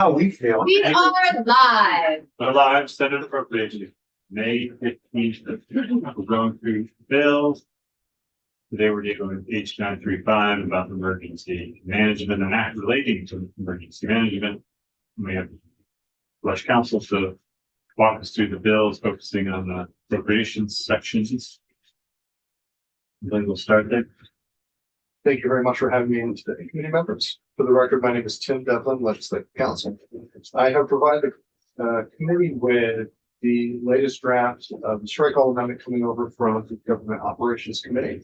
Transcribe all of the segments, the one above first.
How we feel. We are live. We're live, Senate Appropriations, May 15th. We're going through bills. Today we're dealing with H935 about emergency management and act relating to emergency management. We have Flush Council to walk us through the bills, focusing on the appropriations sections. Then we'll start there. Thank you very much for having me in today, committee members. For the record, my name is Tim Devlin, Legislative Counsel. I have provided the committee with the latest draft of the strike all amendment coming over from the Government Operations Committee.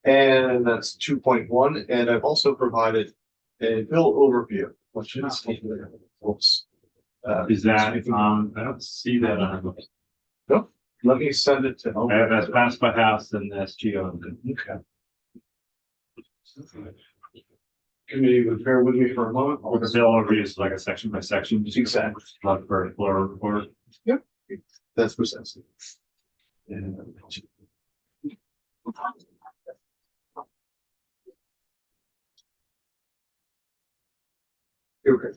And that's 2.1. And I've also provided a bill overview, which is Is that I don't see that on. Nope. Let me send it to. I have that passed by House and SGO. Okay. Committee would bear with me for a moment. Or the bill overview is like a section by section. Exactly. Not for a floor report. Yep. That's precisely. And okay.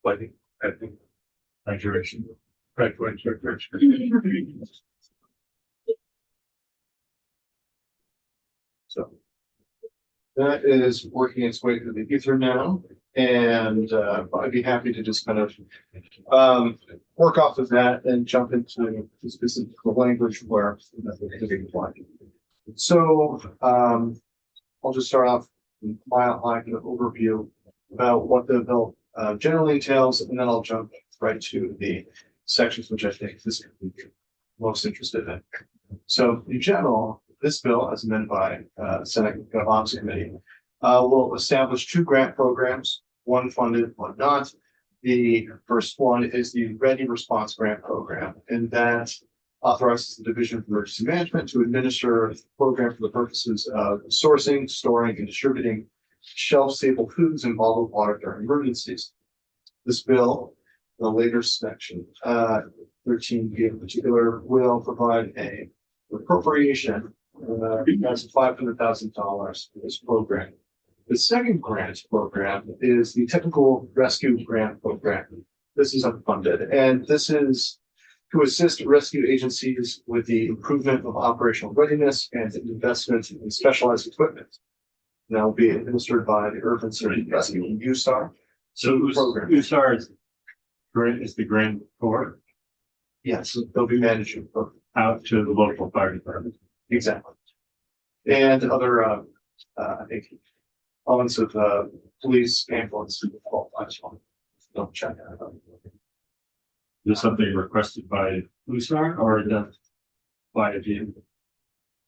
I think Graduation. right. So that is working its way through the ether now, and I'd be happy to just kind of work off of that and jump into the specific language where it's being applied. So I'll just start off with my outline of overview about what the bill generally entails, and then I'll jump right to the sections which I think this is most interested in. So in general, this bill, as amended by Senate Government Committee, will establish two grant programs, one funded, one not. The first one is the Ready Response Grant Program, and that authorizes the Division of Emergency Management to administer the program for the purposes of sourcing, storing, and distributing shelf-stable foods and bottled water during emergencies. This bill, the later section, 13B in particular, will provide a appropriation that's $500,000 for this program. The second grant program is the Technical Rescue Grant Program. This is unfunded, and this is to assist rescue agencies with the improvement of operational readiness and investment in specialized equipment. And that will be administered by the Urban Search Rescue and USAR. So USAR is the grant for Yes, they'll be managing out to the local fire department. exactly, and other I think elements of police ambulance. Don't check that out. Is this something requested by USAR or by the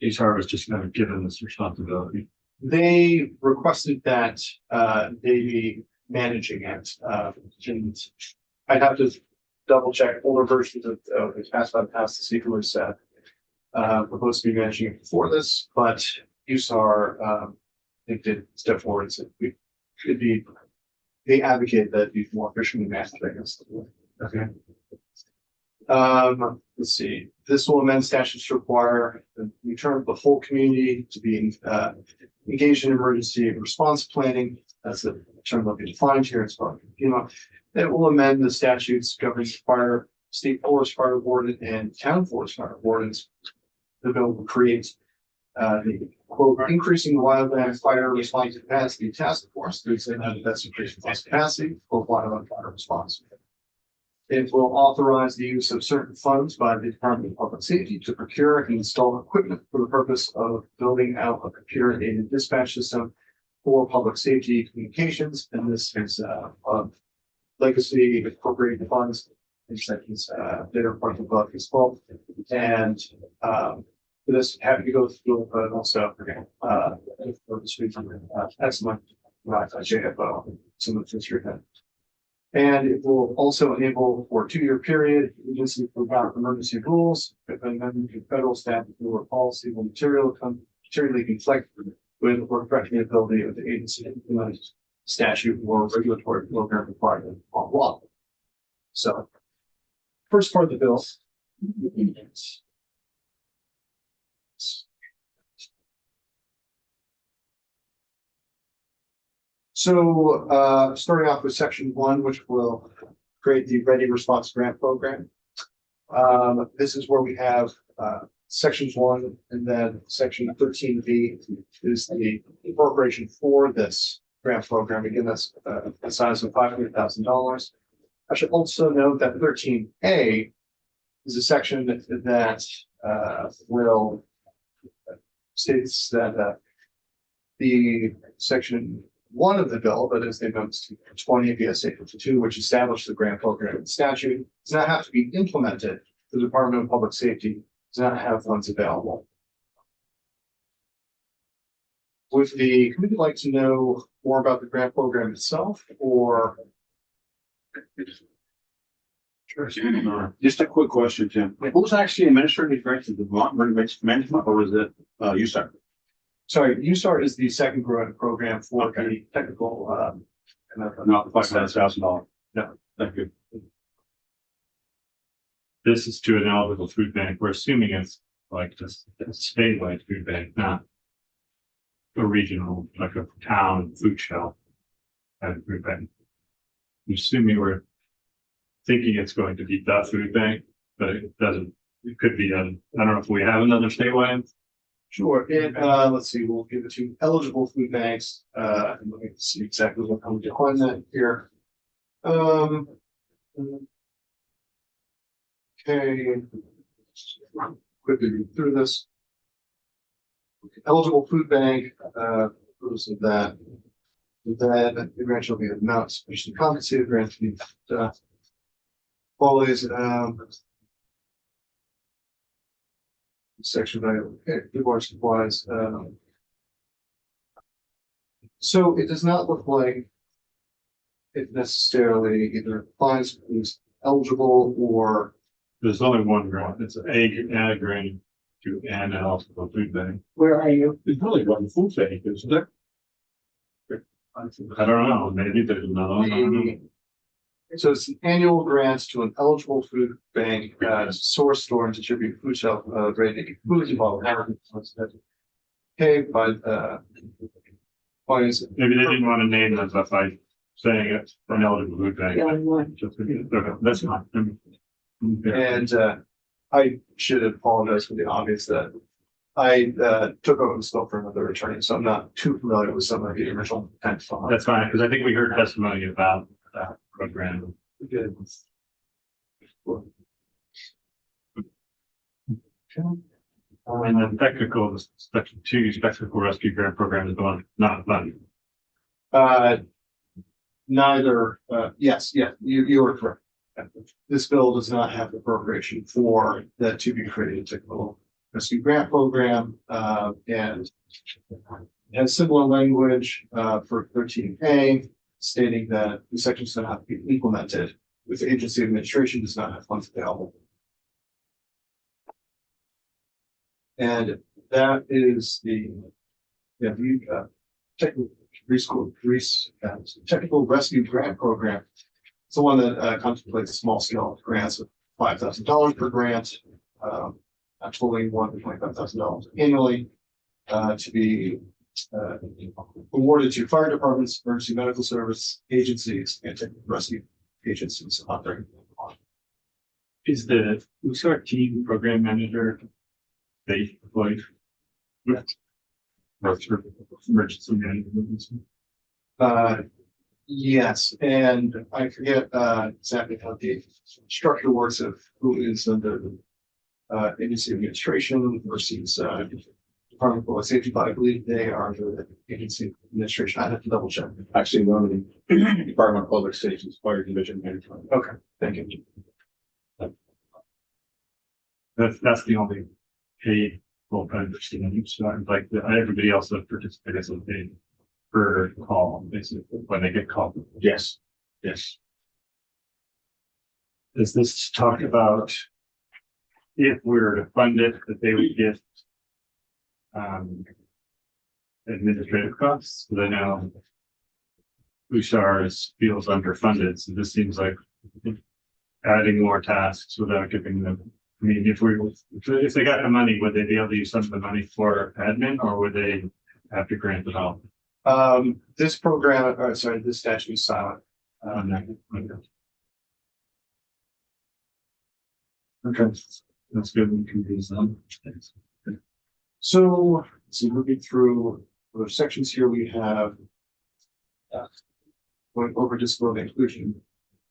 USAR was just kind of given this responsibility? They requested that they be managing it. And I'd have to double check older versions of it's passed by the past to see who was proposed to be managing it before this, but USAR they did step forward and said we could be. They advocate that be more efficiently managed. Okay. Let's see. This will amend statutes to require the return of the whole community to be engaged in emergency response planning. That's the term that will be defined here. It's called, it will amend the statutes governing fire, state forest fire warden, and town forest fire wardens. The bill will create the quote increasing wildland fire response capacity task force. That's increasing capacity for wildland fire response. It will authorize the use of certain funds by the Department of Public Safety to procure and install equipment for the purpose of building out a computer-aided dispatch system for public safety communications. And this is legacy appropriated funds in sections that are part of the book as well. And for this, happy to go through, but also for this reason, excellent. Right, I should have some of this written. And it will also enable for a 2-year period, agency to provide emergency rules, amendment to federal statute or policy will materially conflict with or correct the ability of the agency to implement statute or regulatory program required on law. So first part of the bill. So, starting off with section 1, which will create the Ready Response Grant Program. This is where we have, sections 1 and then section 13B is the appropriation for this grant program. Again, that's a size of $500,000. I should also note that 13A is a section that will states that the section 1 of the bill, that is the amendments to 20 VSA 52, which established the grant program in statute, does not have to be implemented. The Department of Public Safety does not have funds available. Would the committee like to know more about the grant program itself, or? Sure. Just a quick question, Tim. Who's actually administering these grants? Is it Vermont Emergency Management or is it USAR? Sorry, USAR is the second grant program for the technical, Not $500,000. No. Thank you. This is to an eligible food bank. We're assuming it's like just a statewide food bank, not a regional, like a town food shelf and food bank. I'm assuming we're thinking it's going to be the food bank, but it doesn't. It could be. I don't know if we have another statewide. Sure, and let's see, we'll give it to eligible food banks. And let me see exactly what I'm doing that here. Okay. Quickly read through this. Eligible food bank, rules of that. Then the grant shall be of amount sufficiently compensated, grant to be always section value, okay, reward supplies. So it does not look like it necessarily either applies who's eligible or There's only one grant. It's a grant to an eligible food bank. Where are you? It's really one food bank, isn't it? I don't know. Maybe there's another one. I don't know. so it's an annual grant to an eligible food bank to source, store, and distribute food shelf ready food involved. Okay, but funds. Maybe they didn't want to name them by saying it's an eligible food bank. Okay, that's fine. And I should apologize for the obvious that I took over the scope from another attorney, so I'm not too familiar with some of the original intent. That's fine, because I think we heard testimony about that program. Good. And then technical, section 2, technical rescue grant program is the one not funded. Neither, yes, you are correct. This bill does not have appropriation for that to be created technical rescue grant program, and has similar language for 13A stating that the sections don't have to be implemented with agency administration does not have funds available. And that is the technical rescue grant program. It's the one that contemplates small scale grants of $5,000 per grant, totaling more than $25,000 annually, to be awarded to fire departments, emergency medical service agencies, and technical rescue agencies operating. Is the USAR team program manager state employed? Yes. Emergency management. Yes, and I forget exactly how the structure works of who is under the agency administration versus Department of Public Safety, but I believe they are the agency administration. I have to double check. Actually, one of the Department of Public Safety Fire Division Management. Okay, thank you. That's the only paid full-time person. So like everybody else that participates is paid per call, basically, when they get called. Yes. Does this talk about if we were to fund it, that they would get administrative costs? Because I know USAR feels underfunded, so this seems like adding more tasks without giving them. I mean, if they got the money, would they be able to use some of the money for admin, or would they have to grant it all? This program, sorry, this statute is silent. Okay, that's good. We can do some. So, moving through the sections here, we have going over disability inclusion.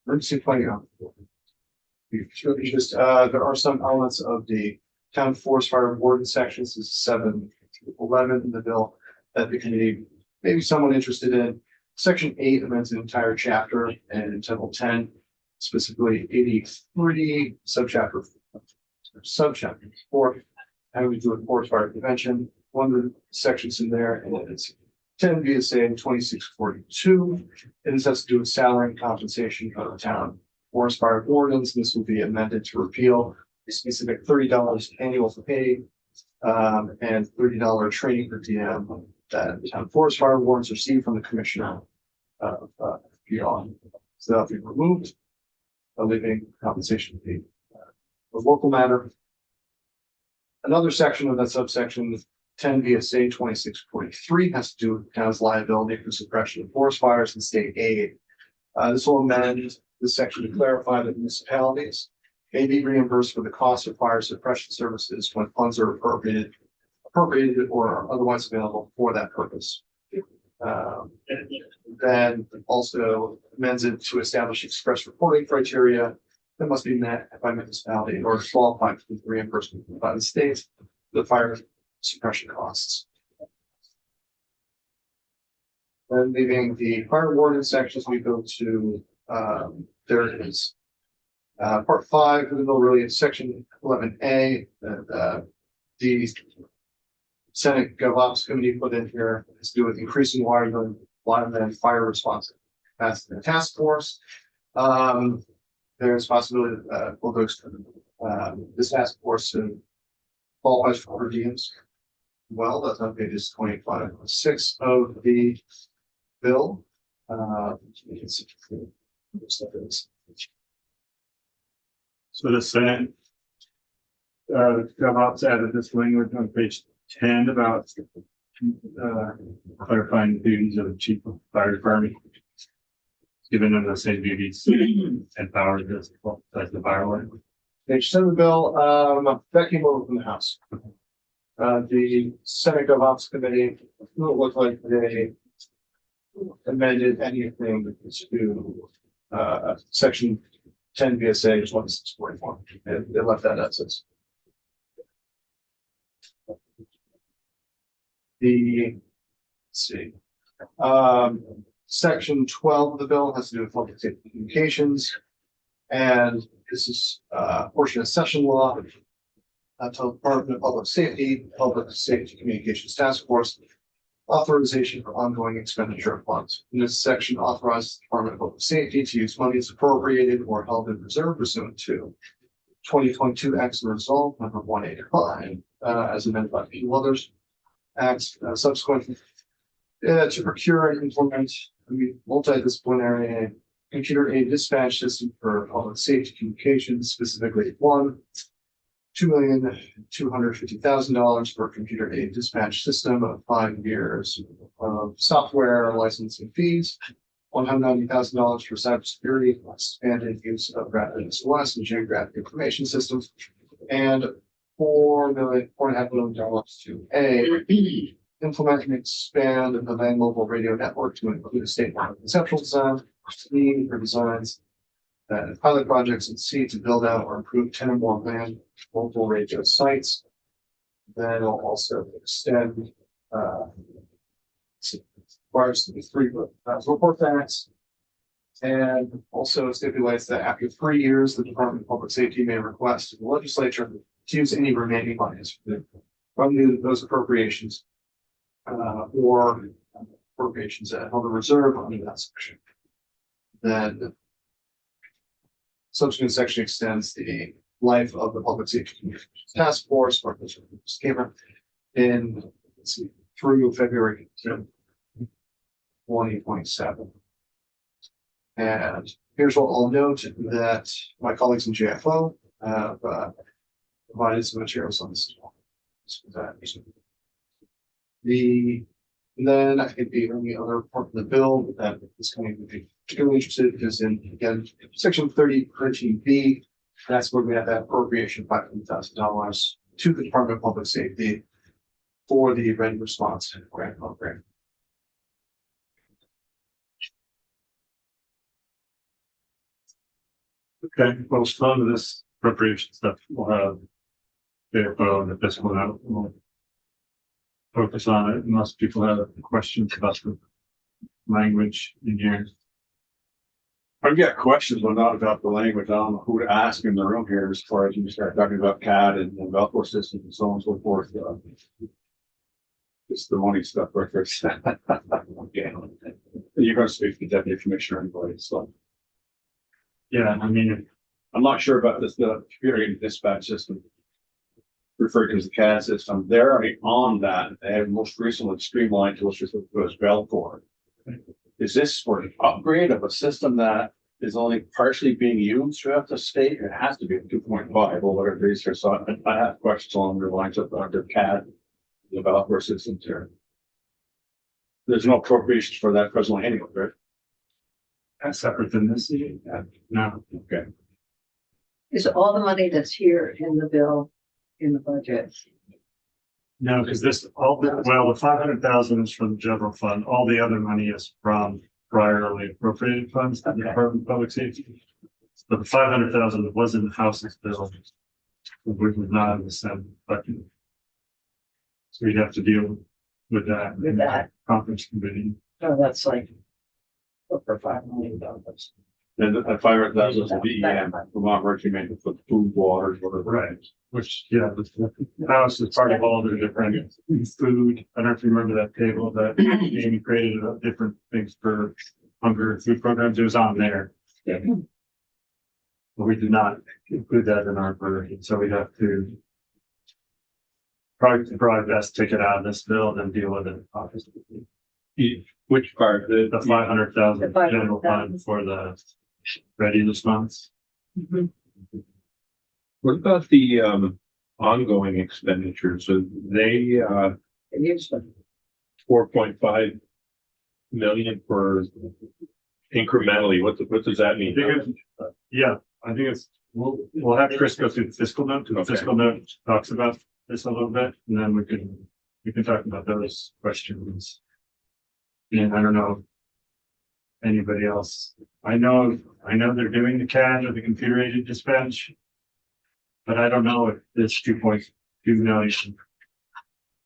Emergency planning. There are some elements of the town forest fire warden sections, this is 7-11 in the bill, that the committee may be somewhat interested in. Section 8 amends an entire chapter, and in Title 10, specifically 83, subchapter 4, having to do with forest fire prevention. One of the sections in there, and it's 10 VSA 2642, and this has to do with salary and compensation of the town forest fire wardens. This will be amended to repeal a specific $30 annual pay and $30 training per DM that the town forest fire wardens receive from the commissioner of beyond. So that'll be removed, leaving compensation fee a local matter. Another section of that subsection 10 VSA 2643 has to do with the town's liability for suppression of forest fires and state aid. This will amend this section to clarify that municipalities may be reimbursed for the cost of fire suppression services when funds are appropriated or are otherwise available for that purpose. Then also amends it to establish express reporting criteria that must be met by municipality in order to qualify for the reimbursement by the state, the fire suppression costs. Then leaving the fire warden sections, we go to there is part 5 of the bill, really is section 11A that the Senate GovOps committee put in here has to do with increasing waterland fire response capacity in the task force. There's possibility that this task force qualifies for per diems. Well, that's on pages 25-6 of the bill. So the Senate GovOps added this language on page 10 about clarifying the duties of the chief of fire department, giving them the same duties and powers as the fire warden. Page 7 of the bill, that came over from the House. The Senate GovOps committee looked like they amended anything to section 10 VSA 2644. They left that as is. Let's see. Section 12 of the bill has to do with public safety communications. And this is a portion of session law. To Department of Public Safety Communications Task Force authorization for ongoing expenditure of funds. In this section authorizes the Department of Public Safety to use monies appropriated or held in reserve pursuant to 2022 Acts of Resolve number 185, as amended by the others. Acts subsequently to procure and implement a multidisciplinary computer aided dispatch system for public safety communications, specifically $2,250,000 for a computer aided dispatch system of 5 years of software licensing fees, $190,000 for cybersecurity, expanded use of rapid SOS and geographic information systems, and $4.5 million to implement and expand the land mobile radio network to include a statewide conceptual design, need for designs, pilot projects at sea to build out or improve 10 or more land mobile radio sites. Then it'll also extend requires to be 3 report facts, and also stipulates that after 3 years, the Department of Public Safety may request the legislature to use any remaining monies from those appropriations or appropriations that held in reserve under that section. Then subsequent section extends the life of the Public Safety Communications Task Force, or in through February 2027. And Here's what I'll note that my colleagues in JFO have provided some materials on this as well. So then I think the only other part of the bill that is going to be particularly interested is in, again, section 3013B. That's where we have that appropriation $500,000 to the Department of Public Safety for the ready response grant program. Okay, well, some of this appropriation stuff will have CFO and the fiscal note. We'll focus on it unless people have questions about the language in here. I've got questions, but not about the language. I don't know who to ask in the room here as far as you start talking about CAD and Velcro systems and so on and so forth. It's the money stuff, right? Okay. You're going to speak to the deputy commissioner anyway, so. Yeah, I mean, I'm not sure about this, the computer aided dispatch system. Referred to as the CAD system. They're already on that. They have most recently streamlined to was Velcro. Is this for an upgrade of a system that is only partially being used throughout the state? It has to be 2.5 or whatever it is here. So I have questions along the lines of the CAD developer systems here. There's no appropriations for that presently anyway, right? that's separate than this. Yeah, no, Okay. Is all the money that's here in the bill in the budget? no, because this, the 500,000 is from the general fund. All the other money is from priorly appropriated funds to the Department of Public Safety. But the 500,000 was in the House's bill, which was not in the Senate bucket. So we'd have to deal with that. With that. Conference committee. So that's like over $5 million. And the 500,000 is the DEM, Vermont Emergency Management for food, water, whatever. Right, which, yeah, the house is part of all the different food. I don't know if you remember that table that Amy created about different things for hunger food programs. It was on there. Yeah. But we did not include that in our version, so we'd have to probably best take it out of this bill and then deal with it. Obviously, Which part? the 500,000 The general fund for the ready response. Mhm. What about the ongoing expenditures? So they It used to. 4.5 million for incrementally. What does that mean? Yeah, I think it's, we'll have Chris go through the fiscal note. The Okay. fiscal note talks about this a little bit, and then we can talk about those questions. And I don't know if anybody else. I know they're doing the CAD or the computer aided dispatch. But I don't know if this 2.2 million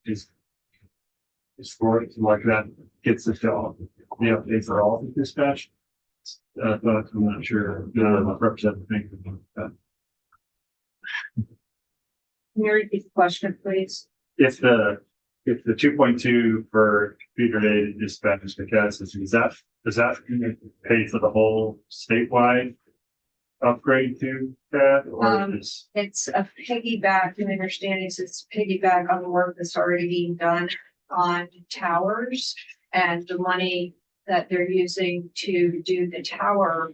is for it like that gets the fill. The update for all the dispatch. But I'm not sure, representative thing about that. Can you repeat the question, please? If the 2.2 for computer aided dispatch, the CAD system, does that pay for the whole statewide upgrade to CAD or is? It's a piggyback, my understanding is it's piggyback on the work that's already being done on towers. And the money that they're using to do the tower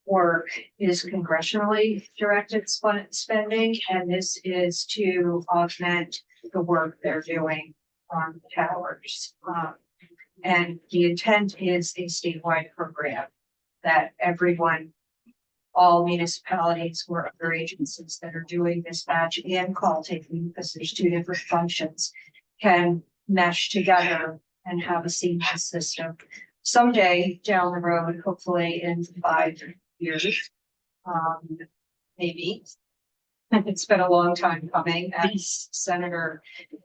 work is congressionally directed spending. And this is to augment the work they're doing on the towers. And the intent is a statewide program that everyone, all municipalities or other agencies that are doing dispatch and call taking, because there's two different functions, can mesh together and have a seamless system. Someday down the road, hopefully in 5 years, maybe. It's been a long time coming, as Senator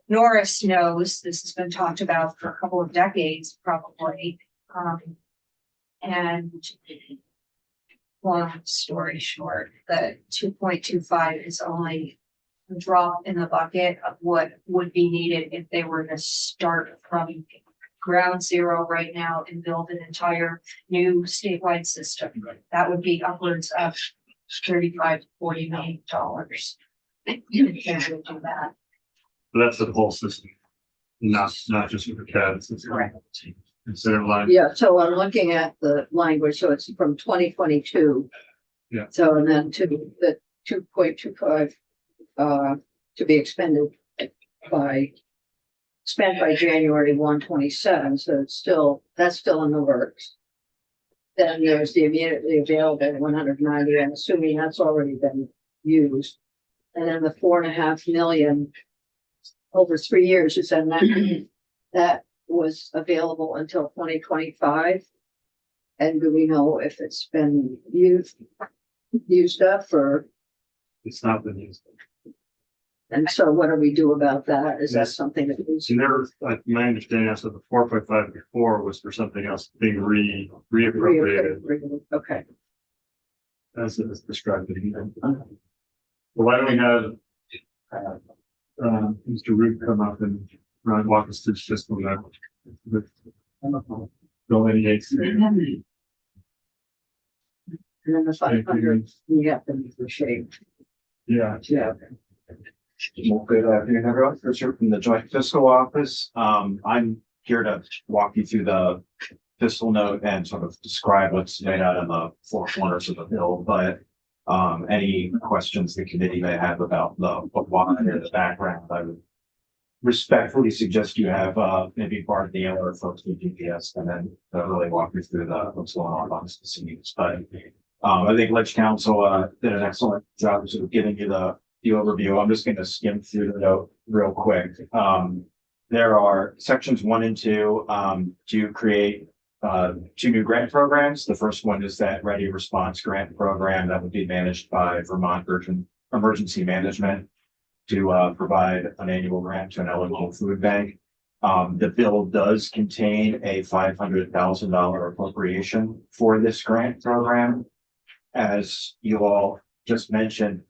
Norris knows. This has been talked about for a couple of decades, probably. And long story short, the 2.25 is only a drop in the bucket of what would be needed if they were to start from ground zero right now and build an entire new statewide system. That would be upwards of $35 to $40 million. You can do that. That's the whole system, not just for CAD. It's Correct. consider line. Yeah, so I'm looking at the language, so it's from 2022. Yeah. So, and then to the 2.25, to be spent by January 1/27, so it's still, that's still in the works. Then there's the immediately available 190, I'm assuming that's already been used. And then the 4.5 million over 3 years, is in that, that was available until 2025. And do we know if it's been used up, or, It's not been used. and so what do we do about that? Is that something that we So there, like, my understanding is that the 4.5 before was for something else being reappropriated Okay. as it is described in here. Well, why don't we have Mr. Root come up and walk us through fiscal note with delineates. And then the 500, we have to negotiate. Yeah. Yeah. Well, good afternoon, everyone. Richard from the Joint Fiscal Office. I'm here to walk you through the fiscal note and sort of describe what's laid out in the four corners of the bill, but any questions the committee may have about why or the background, I would respectfully suggest you have maybe Bart the or folks with GPS and then really walk you through what's going on behind the scenes. But I think Ledge Council did an excellent job of sort of giving you the overview. I'm just going to skim through the note real quick. There are sections 1 and 2 to create 2 new grant programs. The first one is that Ready Response Grant Program that would be managed by Vermont Emergency Management to provide an annual grant to an eligible food bank. The bill does contain a $500,000 appropriation for this grant program. As you all just mentioned,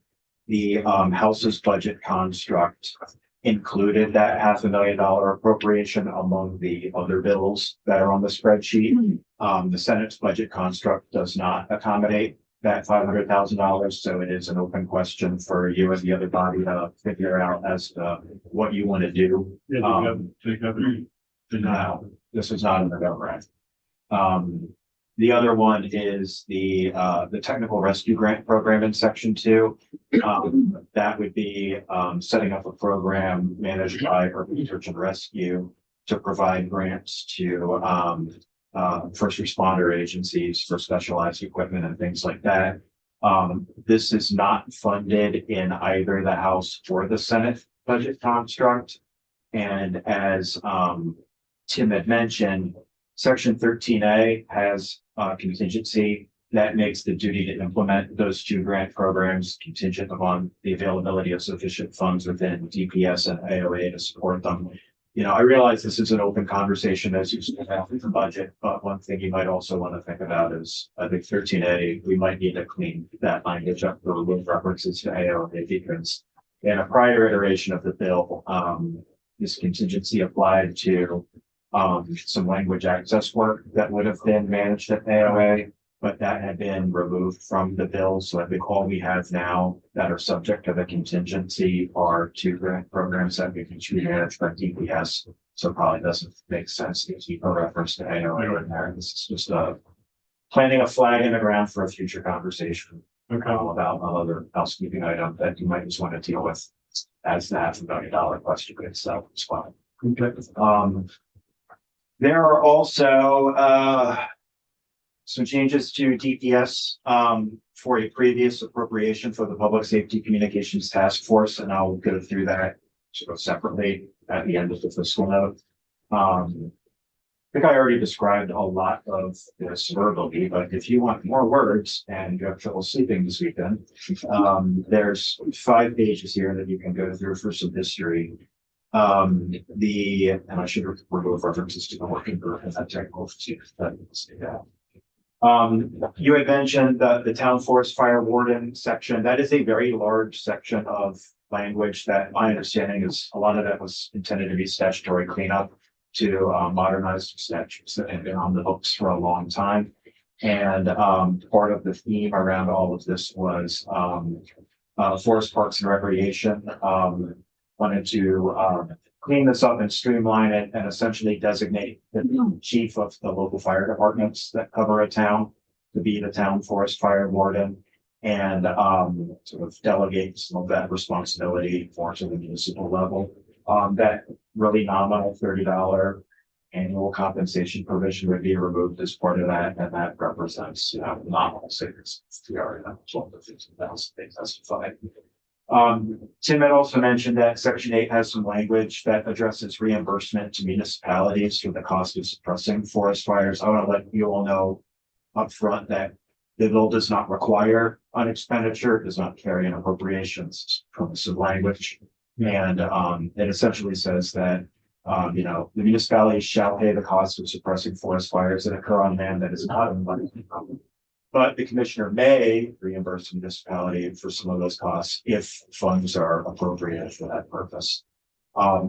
the House's budget construct included that $500,000 appropriation among the other bills that are on the spreadsheet. The Senate's budget construct does not accommodate that $500,000, so it is an open question for you and the other body to figure out as to what you want to do. No, this is not in the government. The other one is the technical rescue grant program in section 2. That would be setting up a program managed by Urban Search and Rescue to provide grants to first responder agencies for specialized equipment and things like that. This is not funded in either the House or the Senate budget construct. And as Tim had mentioned, Section 13A has contingency that makes the duty to implement those 2 grant programs contingent upon the availability of sufficient funds within DPS and AOA to support them. You know, I realize this is an open conversation as you start out with the budget, but one thing you might also want to think about is I think 13A, we might need to clean that language up or remove references to AOA because in a prior iteration of the bill, this contingency applied to some language access work that would have been managed at AOA, but that had been removed from the bill. So I think all we have now that are subject to the contingency are 2 grant programs that we can manage by DPS. So it probably doesn't make sense to keep a reference to AOA in there. This is just planting a flag in the ground for a future conversation about another housekeeping item that you might just want to deal with as the $500,000 question itself as well. Okay. There are also some changes to DPS for a previous appropriation for the Public Safety Communications Task Force, and I'll go through that sort of separately at the end of the fiscal note. I think I already described a lot of this verbally, but if you want more words and you have trouble sleeping this weekend, there's 5 pages here that you can go through for some history. And I should remove references to the working group and that technical. You had mentioned the town forest fire warden section. That is a very large section of language that my understanding is a lot of that was intended to be statutory cleanup to modernize statutes that have been on the books for a long time. And part of the theme around all of this was forest parks and recreation wanted to clean this up and streamline it and essentially designate the chief of the local fire departments that cover a town to be the town forest fire warden and sort of delegate some of that responsibility more to the municipal level. That really nominal $30 annual compensation provision would be removed as part of that, and that represents, nominal savings. We already have 12 to 15,000 they testified. Tim had also mentioned that Section 8 has some language that addresses reimbursement to municipalities for the cost of suppressing forest fires. I want to let you all know upfront that the bill does not require an expenditure, does not carry an appropriations permissive language. And it essentially says that the municipality shall pay the cost of suppressing forest fires that occur on land that is not owned by the county. But the commissioner may reimburse the municipality for some of those costs if funds are appropriated for that purpose.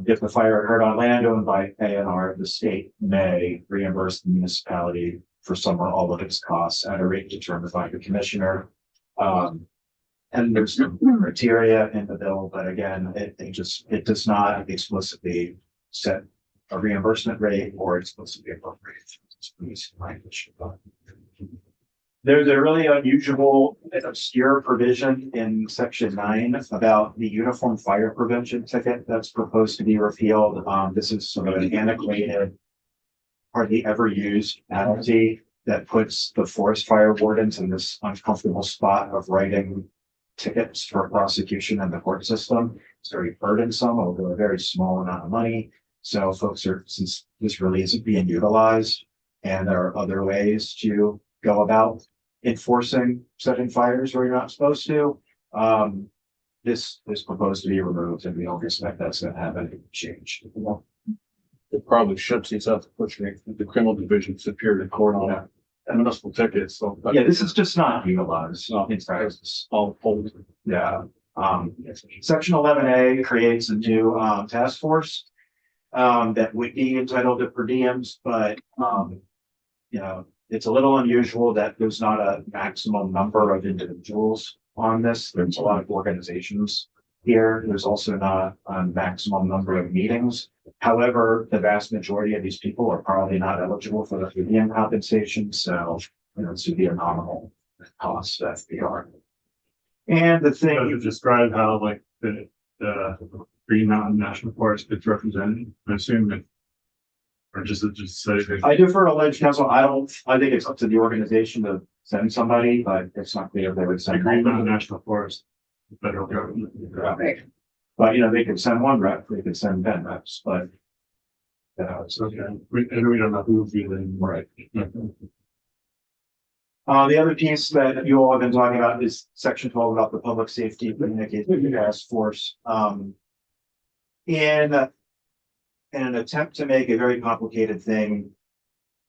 If the fire occurred on land owned by ANR, the state may reimburse the municipality for some or all of its costs at a rate determined by the commissioner. And there's some criteria in the bill, but again, it does not explicitly set a reimbursement rate or explicitly appropriate language. There's a really unusual, obscure provision in Section 9 about the uniform fire prevention ticket that's proposed to be repealed. This is sort of an antiquated, hardly ever used penalty that puts the forest fire wardens in this uncomfortable spot of writing tickets for prosecution in the court system. It's very burdensome over a very small amount of money. So since this really isn't being utilized and there are other ways to go about enforcing setting fires where you're not supposed to, this is proposed to be removed, and we don't expect that's going to have any change. It probably should, since that's pushing the criminal division superior to court on that. And municipal tickets, so. Yeah, this is just not utilized in practice. All hold. Yeah. Section 11A creates a new task force that would be entitled to per diems, but it's a little unusual that there's not a maximum number of individuals on this. There's a lot of organizations here. There's also not a maximum number of meetings. However, the vast majority of these people are probably not eligible for the per diem compensation, so this would be a nominal cost to FBR. And the thing To describe how like the Green Mountain National Forest gets represented, I assume that, or just say that. I defer to Ledge Council. I think it's up to the organization to send somebody, but it's not clear if they would The send. Green Mountain National Forest, the federal government. Right. But they could send one rep, they could send 10 reps, but. It's okay. We don't know who would be the Right. The other piece that you all have been talking about is Section 12 about the public safety communication task force. In an attempt to make a very complicated thing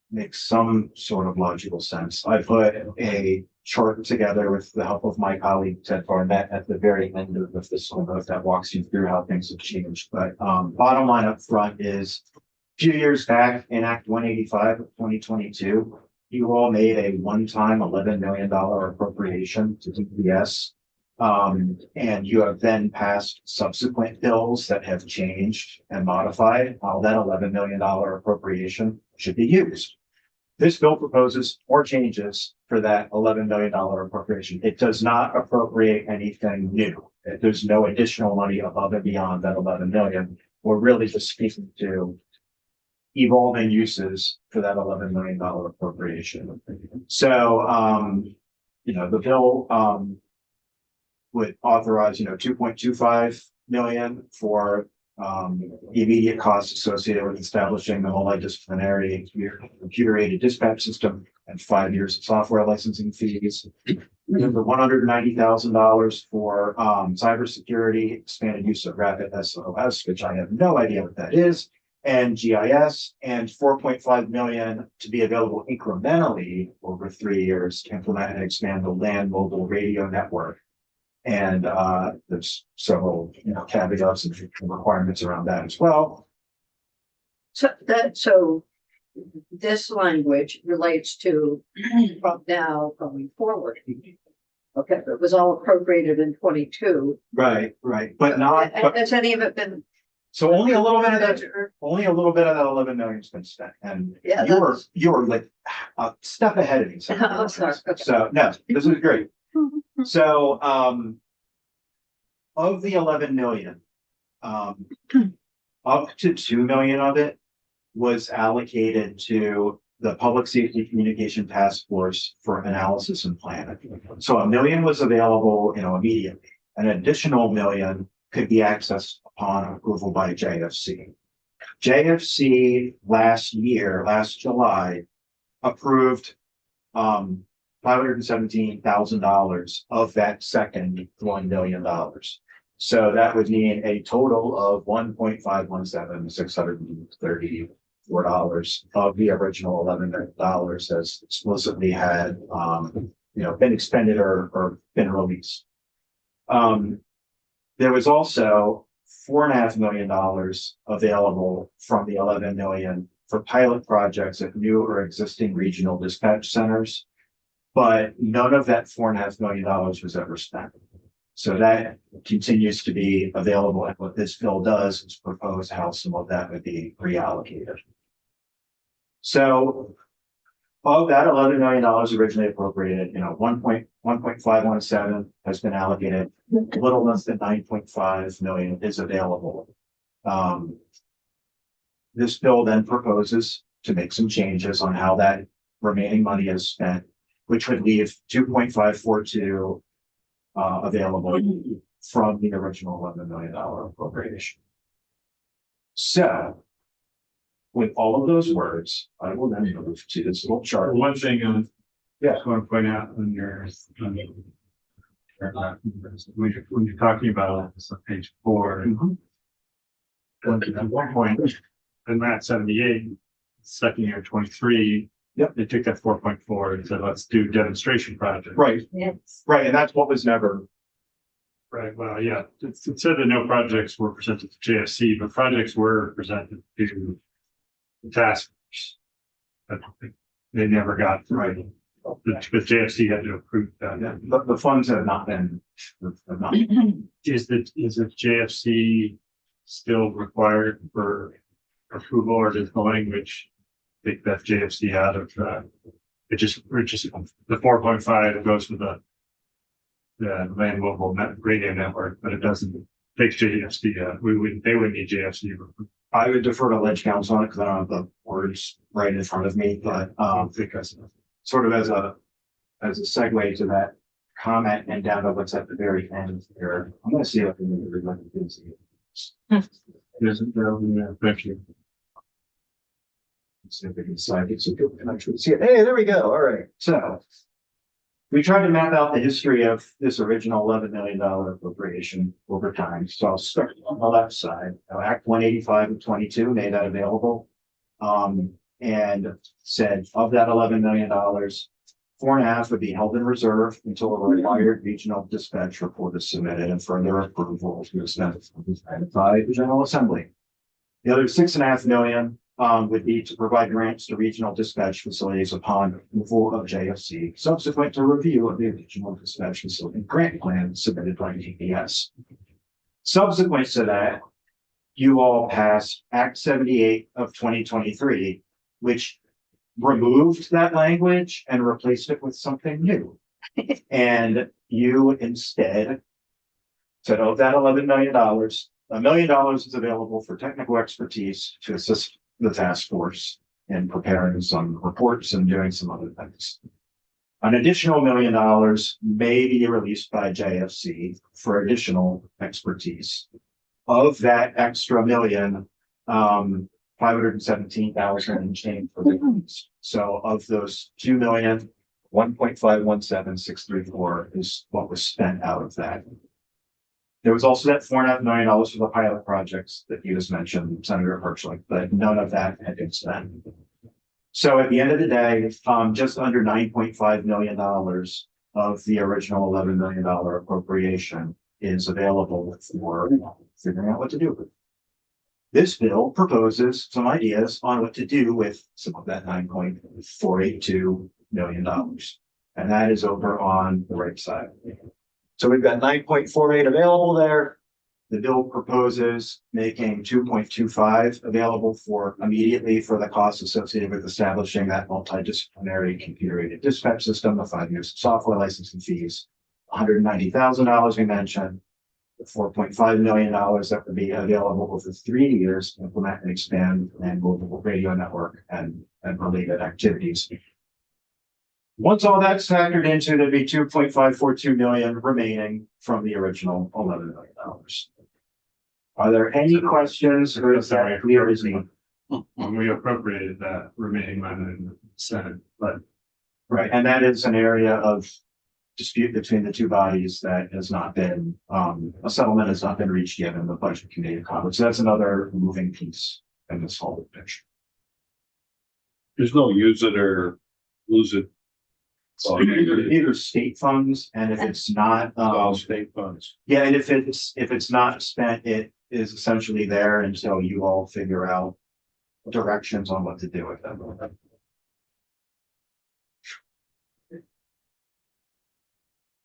make some sort of logical sense, I put a chart together with the help of my colleague Ted Barnett at the very end of the fiscal note that walks you through how things have changed. But bottom line up front is a few years back in Act 185 of 2022, you all made a one-time $11 million appropriation to DPS. And you have then passed subsequent bills that have changed and modified how that $11 million appropriation should be used. This bill proposes more changes for that $11 million appropriation. It does not appropriate anything new. There's no additional money above and beyond that 11 million. We're really just speaking to evolving uses for that $11 million appropriation. So, the bill, would authorize, 2.25 million for the immediate costs associated with establishing the multidisciplinary computer-aided dispatch system and 5 years of software licensing fees. The $190,000 for cybersecurity, expanded use of rapid SOS, which I have no idea what that is, and GIS, and 4.5 million to be available incrementally over 3 years to implement and expand the land mobile radio network. And there's several caveats and requirements around that as well. So this language relates to from now going forward. Okay, it was all appropriated in 22. Right, but not. Has any of it been So only a little bit of that, only a little bit of that 11 million's been spent, and Yeah, you were like a step ahead of me. Oh, sorry. Okay. So, no, this is great. So, of the 11 million, up to 2 million of it was allocated to the Public Safety Communication Task Force for analysis and planning. So $1 million was available, immediately. An additional $1 million could be accessed upon approval by JFC. JFC last July, approved $517,000 of that second $1 million. So that would mean a total of $1,517,634 of the original $11 million has explicitly had, been expended or been released. There was also $4.5 million available from the 11 million for pilot projects at new or existing regional dispatch centers, but none of that $4.5 million was ever spent. So that continues to be available, and what this bill does is propose how some of that would be reallocated. So of that $11 million originally appropriated, 1.517 has been allocated. A little less than 9.5 million is available. This bill then proposes to make some changes on how that remaining money is spent, which would leave 2.542 available from the original $11 million appropriation. So, with all of those words, I will then move to this little chart. One thing I Yeah. want to point out when you're talking about this on page 4, at one point, in Mat 78, second year 23, Yep. they took that 4.4 and said, let's do demonstration project. Right, Yes. right, and that's what was never. Right, well, yeah, it said that no projects were presented to JFC, but projects were presented to the task force. But they never got right. Because JFC had to approve that. Yeah, the funds have not been. Is the JFC still required for approval, or does the language take that JFC out of it just the 4.5 goes with the land mobile radio network, but it doesn't take JFC out. They would need JFC. I would defer to ledge counsel on it because I don't have the words right in front of me, but Because sort of as a segue to that comment and down to what's at the very end here, I'm gonna see if I can read like this. isn't there, thank you. See if we can decide it so people can actually see it. Hey, there we go. All right. So we tried to map out the history of this original $11 million appropriation over time. So I'll start on the left side. Act 185 of 22 made that available. And said of that $11 million, 4.5 would be held in reserve until a required regional dispatch report is submitted and further approval is spent by the General Assembly. The other 6.5 million would be to provide grants to regional dispatch facilities upon approval of JFC, subsequent to review of the regional dispatch facility grant plan submitted by DPS. Subsequent to that, you all passed Act 78 of 2023, which removed that language and replaced it with something new. And you instead said, of that $11 million, $1 million is available for technical expertise to assist the task force in preparing some reports and doing some other things. An additional $1 million may be released by JFC for additional expertise. Of that extra million, 517,000 and change for the release. So of those 2 million, 1.517634 is what was spent out of that. There was also that $4.5 million for the pilot projects that you just mentioned, Senator Hirschling, but none of that had been spent. So at the end of the day, just under $9.5 million of the original $11 million appropriation is available for figuring out what to do with it. This bill proposes some ideas on what to do with some of that $9.482 million. And that is over on the right side. So we've got 9.48 available there. The bill proposes making 2.25 available for immediately for the costs associated with establishing that multidisciplinary computer-aided dispatch system, the 5 years of software licensing fees, $190,000 we mentioned, the $4.5 million that would be available over 3 years to implement and expand and mobile radio network and related activities. Once all that's factored into, there'd be 2.542 million remaining from the original $11 million. Are there any questions or is that clear as me? When we appropriated that remaining money in the Senate, but Right, and that is an area of dispute between the two bodies that has not been, a settlement has not been reached yet in the budget committee conference. So that's another moving piece in this whole picture. There's no use it or lose it. Either state funds, and if it's not, All state funds. yeah, and if it's not spent, it is essentially there until you all figure out directions on what to do with them.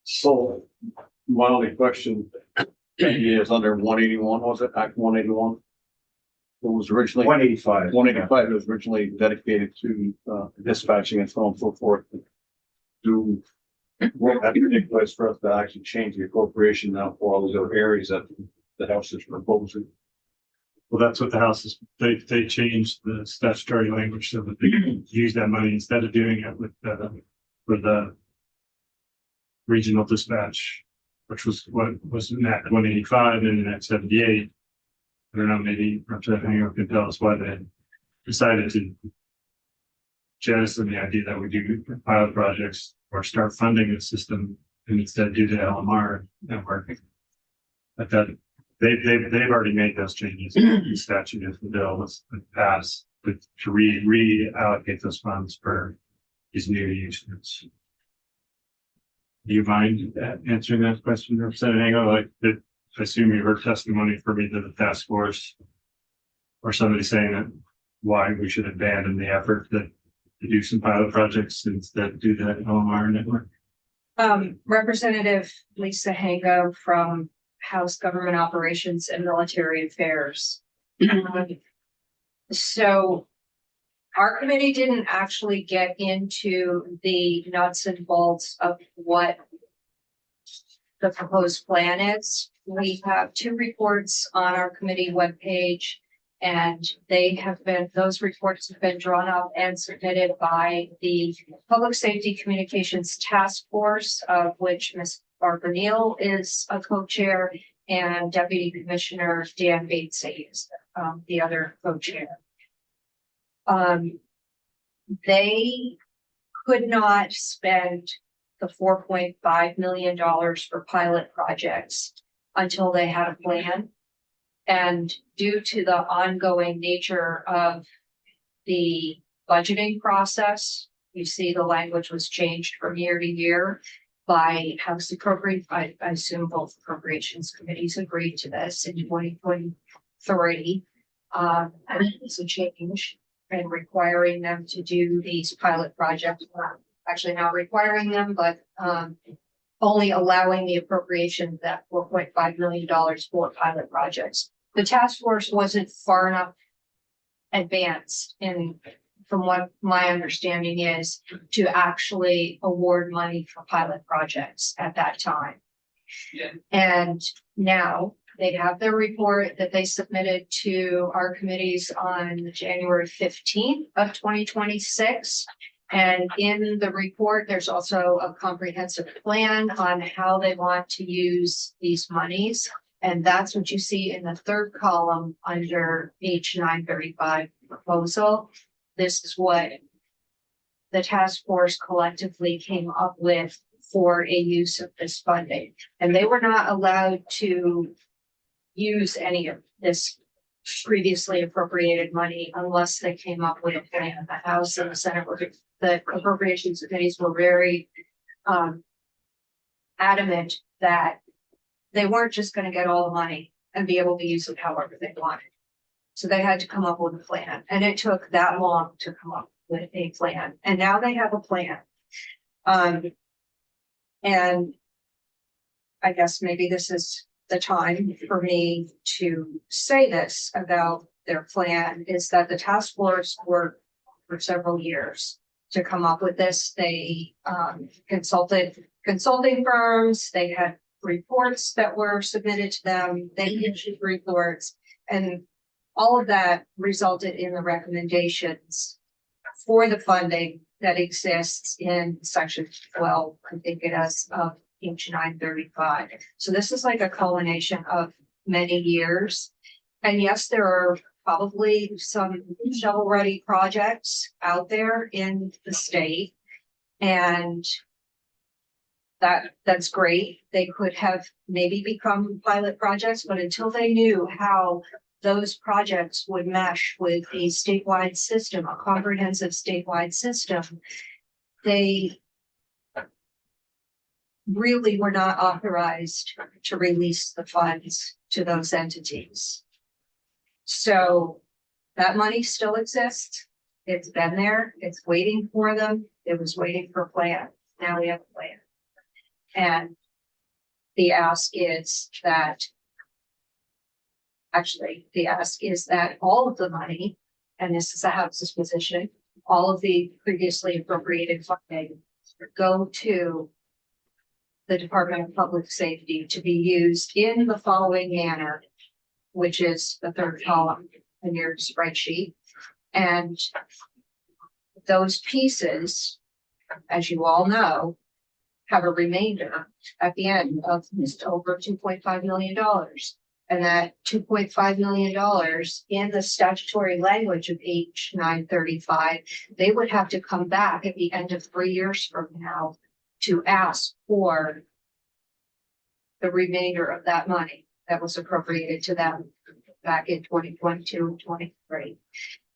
So, my only question is under 181, was it Act 181? It was originally 185. 185, it was originally dedicated to dispatching and so on and so forth. What have to take place for us to actually change the appropriation now for all those other areas that the House is proposing? well, that's what the House is, they changed the statutory language so that they can use that money instead of doing it with the regional dispatch, which was what was in Act 185 and in Act 78. I don't know, maybe Representative Hanger can tell us why they decided to jettison the idea that we do pilot projects or start funding the system and instead do the LMR network. But that they've already made those changes in the statute if the bill was passed to reallocate those funds for these new uses. Do you mind answering that question, Representative Hanger? Like, I assume you heard testimony from either the task force or somebody saying that why we should abandon the effort to do some pilot projects instead do that LMR network. Representative Lisa Hango from House Government Operations and Military Affairs. So our committee didn't actually get into the nuts and bolts of what the proposed plan is. We have 2 reports on our committee webpage, and those reports have been drawn up and submitted by the Public Safety Communications Task Force, of which Ms. Barbara Neal is a co-chair, and Deputy Commissioner Dan Batesy is the other co-chair. They could not spend the $4.5 million for pilot projects until they had a plan. And due to the ongoing nature of the budgeting process, you see the language was changed from year to year by House Appropriations. I assume both appropriations committees agreed to this in 2023. And it's a change and requiring them to do these pilot projects. Actually not requiring them, but only allowing the appropriation that $4.5 million for pilot projects. The task force wasn't far enough advanced from what my understanding is, to actually award money for pilot projects at that time. Yeah. And now they have their report that they submitted to our committees on January 15th of 2026. And in the report, there's also a comprehensive plan on how they want to use these monies. And that's what you see in the 3rd column under H 935 proposal. This is what the task force collectively came up with for a use of this funding. And they were not allowed to use any of this previously appropriated money unless they came up with a plan. The House and the Senate the appropriations committees were very adamant that they weren't just going to get all the money and be able to use it however they wanted. So they had to come up with a plan, and it took that long to come up with a plan. And now they have a plan. And I guess maybe this is the time for me to say this about their plan is that the task force worked for several years to come up with this. They consulted consulting firms, they had reports that were submitted to them, they issued reports, and all of that resulted in the recommendations for the funding that exists in section 12, I think it is, of page 935. So this is like a culmination of many years. And yes, there are probably some shovel-ready projects out there in the state. And that's great. They could have maybe become pilot projects, but until they knew how those projects would mesh with a statewide system, a comprehensive statewide system, they really were not authorized to release the funds to those entities. So that money still exists. It's been there. It's waiting for them. It was waiting for a plan. Now we have a plan. And the ask is that all of the money, and this is the House's position, all of the previously appropriated funding go to the Department of Public Safety to be used in the following manner, which is the third column in your spreadsheet. And those pieces, as you all know, have a remainder at the end of just over $2.5 million. And that $2.5 million in the statutory language of H 935, they would have to come back at the end of 3 years from now to ask for the remainder of that money that was appropriated to them back in 2022 and 23.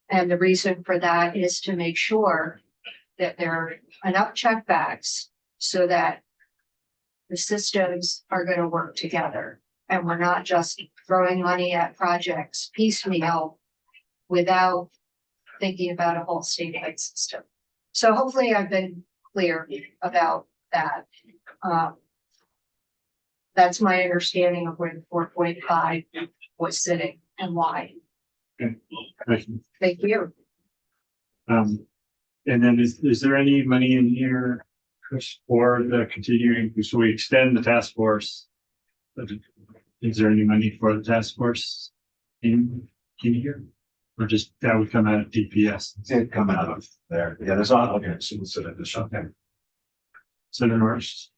And the reason for that is to make sure that there are enough checkbacks so that the systems are going to work together. And we're not just throwing money at projects piecemeal without thinking about a whole statewide system. So hopefully I've been clear about that. That's my understanding of where the 4.5 was sitting and why. Thank you. Thank you. And then is there any money in here for the continuing, so we extend the task force? Is there any money for the task force in here? Or just that would come out of DPS? It'd come out of there. Yeah, there's not, okay, so we'll sit at the shop there. Senator Norris?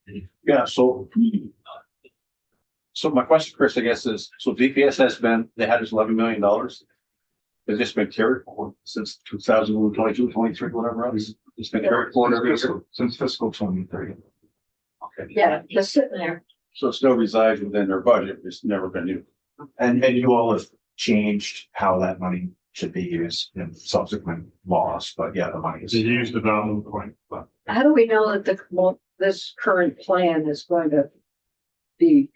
Yeah, so my question, Chris, I guess is, so DPS they had this $11 million. Has this been carried forward since 2022, 23, whatever else? It's been carried forward every year Since fiscal 23. Okay. Yeah, just sitting there. So it still resides within their budget. It's never been used. And you all have changed how that money should be used in subsequent laws, but yeah, the money is. They use development point, but How do we know that this current plan is going to be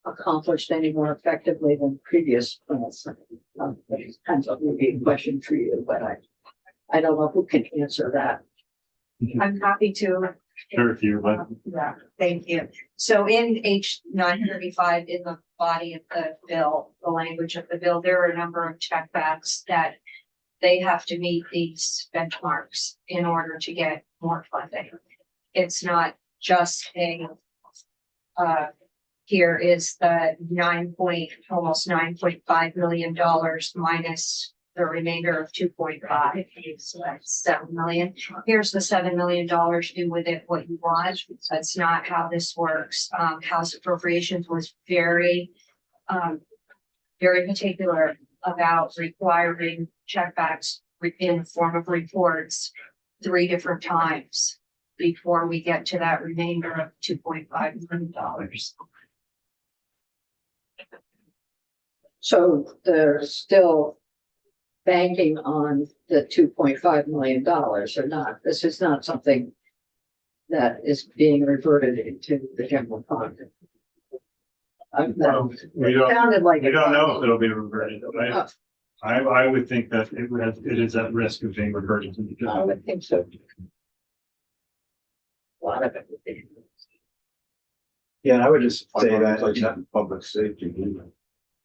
accomplished any more effectively than previous plans? It's kind of maybe a question for you, but I don't know who can answer that. I'm happy to. sure if you, but Yeah, thank you. So in H 935, in the body of the bill, the language of the bill, there are a number of checkbacks that they have to meet these benchmarks in order to get more funding. It's not just here is the almost $9.5 million minus the remainder of 2.5, so that's 7 million. Here's the $7 million, do with it what you want. That's not how this works. House Appropriations was very particular about requiring checkbacks in the form of reports 3 different times before we get to that remainder of $2.5 million. So they're still banking on the $2.5 million or not. This is not something that is being reverted into the general fund. well, we don't Sounded like. know if it'll be reverted. I would think that it is at risk of being reverted to the I general. would think so. A lot of it would be. Yeah, and I would just say Like that that in public safety.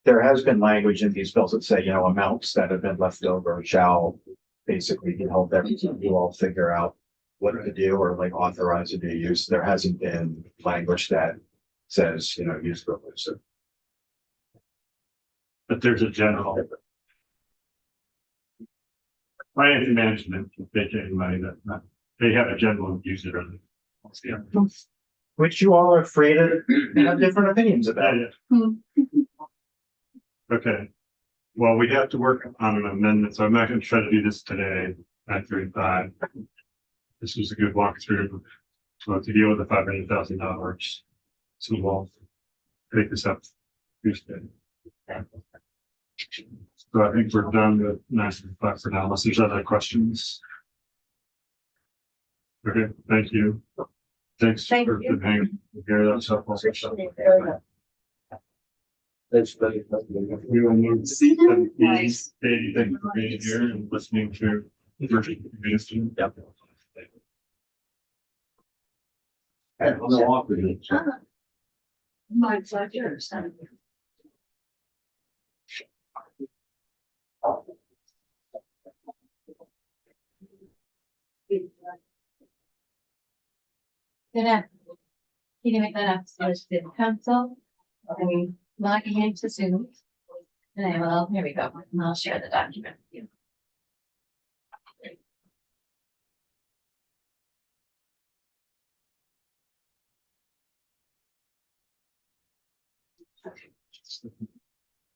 there has been language in these bills that say, you know, amounts that have been left over shall basically be held there. You all figure out what to do or like authorize a new use. There hasn't been language that says, you know, use privilege. So But there's a general. Financial management, they take money that, they have a general user. Yeah. which you all are free to have different opinions about. Okay, well, we have to work on an amendment, so I'm not gonna try to do this today at 35. This was a good walkthrough, so to deal with the $500,000. So we'll take this up Tuesday. So I think we're done with 935 for now, unless there's other questions. Okay, thank you. Thanks Thank for you. hanging here, that's helpful. That's very. We will move. to Nice. Katie, thank you for being here and listening to. Yep. My pleasure. Can you make that up to the council? And logging into Zoom. And I will, here we go, and I'll share the document with you.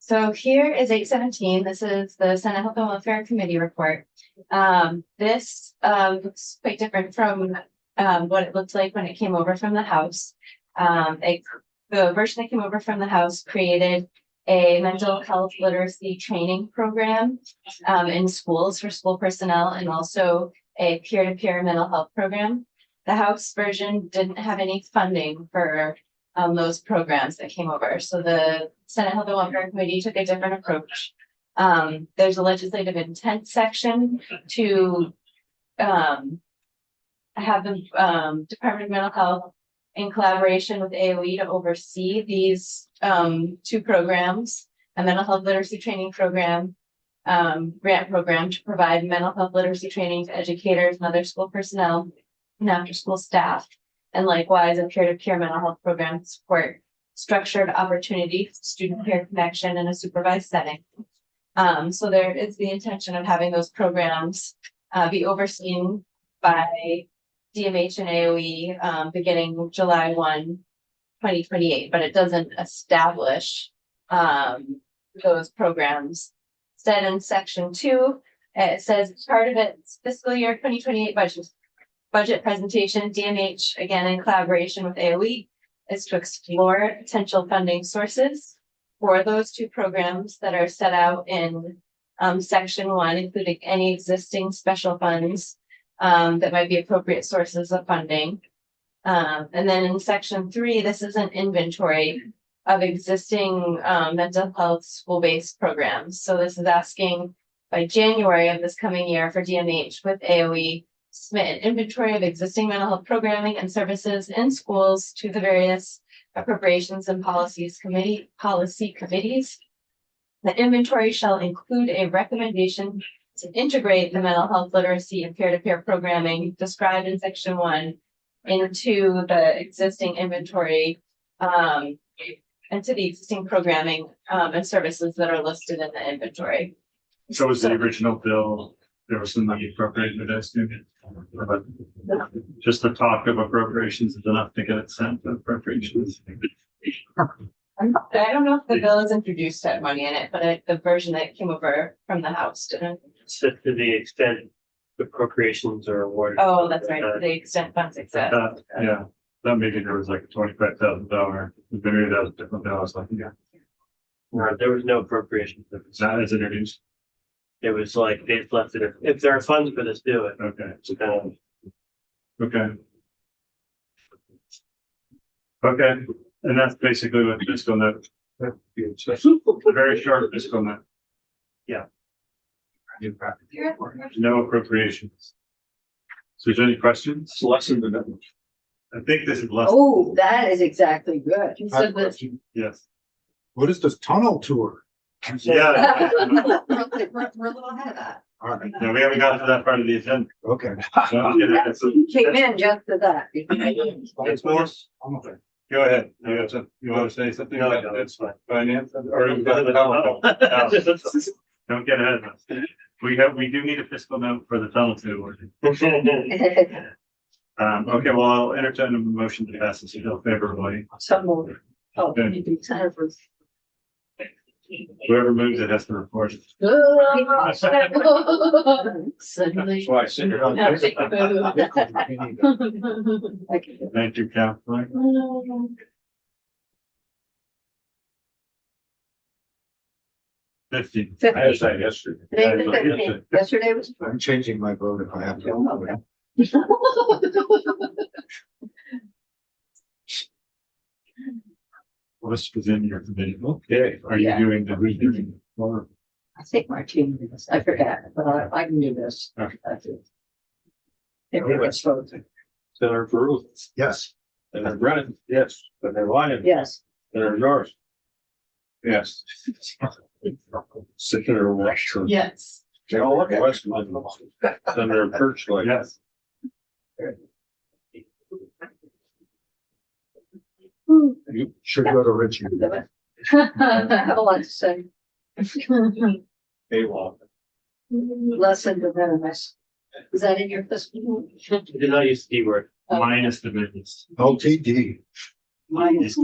So here is 817. This is the Senate Health and Welfare Committee report. This looks quite different from what it looked like when it came over from the House. The version that came over from the House created a mental health literacy training program in schools for school personnel and also a peer-to-peer mental health program. The House version didn't have any funding for those programs that came over. So the Senate Health and Welfare Committee took a different approach. There's a legislative intent section to have the Department of Mental Health in collaboration with AOE to oversee these two programs, a mental health literacy training program, grant program to provide mental health literacy training to educators and other school personnel and after school staff, and likewise a peer-to-peer mental health program to support structured opportunity, student peer connection in a supervised setting. So there is the intention of having those programs be overseen by DMH and AOE beginning July 1, 2028, but it doesn't establish those programs. Instead, in section 2, it says part of its fiscal year 2028 budget presentation, DMH, again in collaboration with AOE, is to explore potential funding sources for those two programs that are set out in section 1, including any existing special funds that might be appropriate sources of funding. And then in section 3, this is an inventory of existing mental health school-based programs. So this is asking by January of this coming year for DMH with AOE submit an inventory of existing mental health programming and services in schools to the various appropriations and policy committees. The inventory shall include a recommendation to integrate the mental health literacy and peer-to-peer programming described in section 1 into the existing inventory, into the existing programming and services that are listed in the inventory. So was the original bill, there was some money appropriated to student. Just the talk of appropriations is enough to get it sent to appropriations. I don't know if the bill is introduced had money in it, but the version that came over from the House didn't. So to the extent appropriations are awarded. Oh, that's right, to the extent funds exist. Yeah, that maybe there was like $25,000, maybe that was different, that was like, yeah, No, there was no appropriation. that is introduced, It was like they just left it. If there are funds for this, do it. okay, So kind of okay. Okay, and that's basically what fiscal note. Very short fiscal note. Yeah. No appropriations. So is there any questions? It's less than the. I think this is less. Oh, that is exactly good. So this, Yes. What is this tunnel tour? Yeah. We're a little ahead of that. All right, No, we haven't got to that part of the agenda. okay. Don't get ahead. So, Came in just for that. it's more, I'm okay. go ahead. You want to say something? No, about no, that's fine. Finance? Or you got the- Don't get ahead of us. We do need a fiscal note for the tunnel tour. Okay, well, I'll entertain a motion to pass this bill favorably. Some more. Oh, you do time for. Whoever moves it has to report. suddenly. That's why I sit here. Thank you, Counselor. 50. I had that yesterday. Today was 15. Yesterday was. I'm changing my vote if I have to. What's within your committee? Okay, are you Yeah. doing the reading? Or I think Martine did this. I forgot, but I can do this. Okay. That's it. Everyone's voting. Senator Peru, Yes. Senator Brennan. Yes. Senator Lyon. Yes. Senator Norris. Yes. Senator Washington. Yes. Oh, look at Westman. Senator Perchley. yes, You should go to Richie. I have a lot to say. Hey, well, Lesson to venomous. Is that in your fiscal? Did not use the D word. minus the minutes. LTD. Mine is.